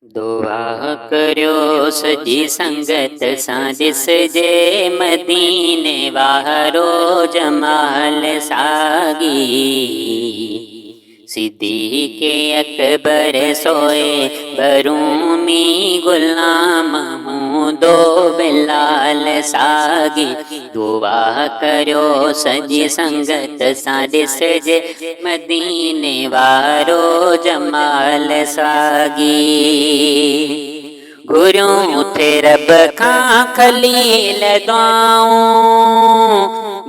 दुआ करियो सजी संगत सां ॾिसजे मदीने वारो जमाल सागी। सिद्दीक़े अकबर सोए बरूमी गुलाम हूंदो बिलाल सागी। दुआ करियो सजी संगत सां ॾिसजे मदीने वारो जमाल सागी। घुरियूं थे रब खां खलील दुआऊं,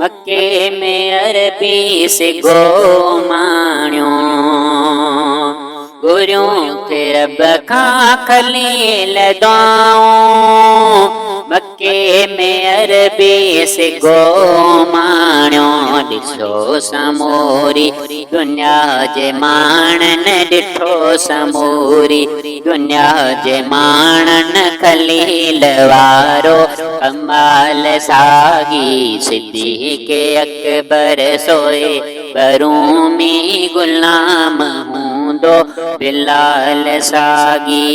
मक्के में अरबी सिगो माणियो। घुरियूं थे रब खां खलील दुआऊं, मक्के में अरबी सिगो माणियो। ॾिसो समूरी दुनिया जे माण्हुनि ॾिठो समूरी दुनिया जे माण्हुनि खलील वारो कमाल सागी। सिद्दीक़े अकबर सोए बरूमी गुलाम हूंदो बिलाल सागी।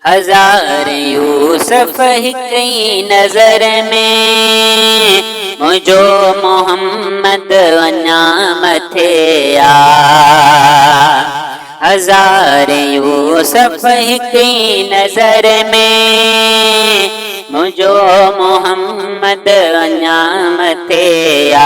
हज़ार यूसुफ हिक ई नज़र में, मुझो मोहम्मद अञा मथे आ। हज़ार यूसुफ हिक ई नज़र में, मुझो मोहम्मद अञा मथे आ।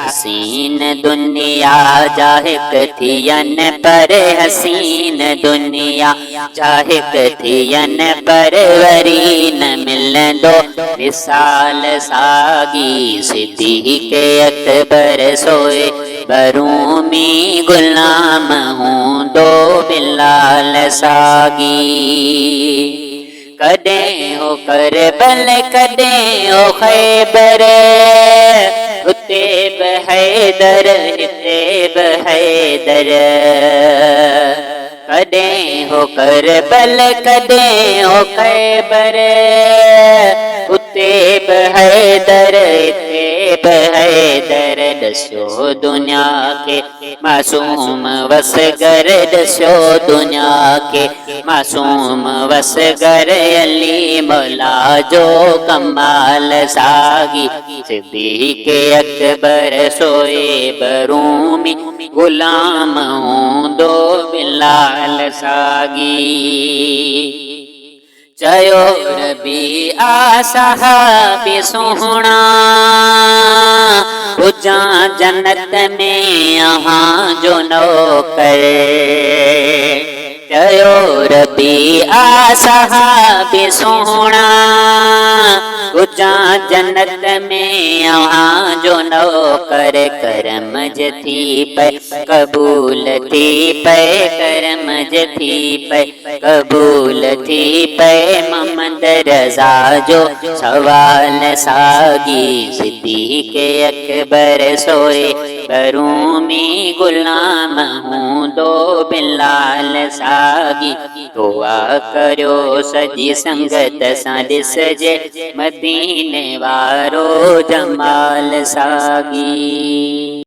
हसीन दुनिया जाहिक थियन पर हसीन दुनिया जाहिक थियन पर वरी न मिलंदो विसाल सागी। सिद्दीक़े अकबर सोए बरूमी गुलाम हूंदो बिलाल सागी। कॾहिं हो करबल कॾहिं हो ख़ैबर, उते बि हैदर हिते बि हैदर। कॾहिं हो करबल कॾहिं हो ख़ैबर, उते बि हैदर हिते बि हैदर। ॾसो दुनिया खे मासूम वसगर, ॾसो दुनिया खे मासूम वसगर अली मौला जो कमाल सागी। सिद्दीक़े अकबर सोए बरूमी गुलाम हूंदो बिलाल सागी। चयो रबी आ सहाबी सोहणा, हुजा जन्नत में अहां जो नौकर। चयो रबी आ सहाबी सोहणा, हुजा जन्नत में अहां जो नौकर। करम थी पे कबूल थी पे, करम थी पे कबूल थी पे मोहम्मद रज़ा जो सवाल सागी। सिद्दीक़े अकबर सोए बरूमी गुलाम हूंदो बिलाल सागी। दुआ करियो सजी संगत सां ॾिसजे मदीने वारो जमाल सागी।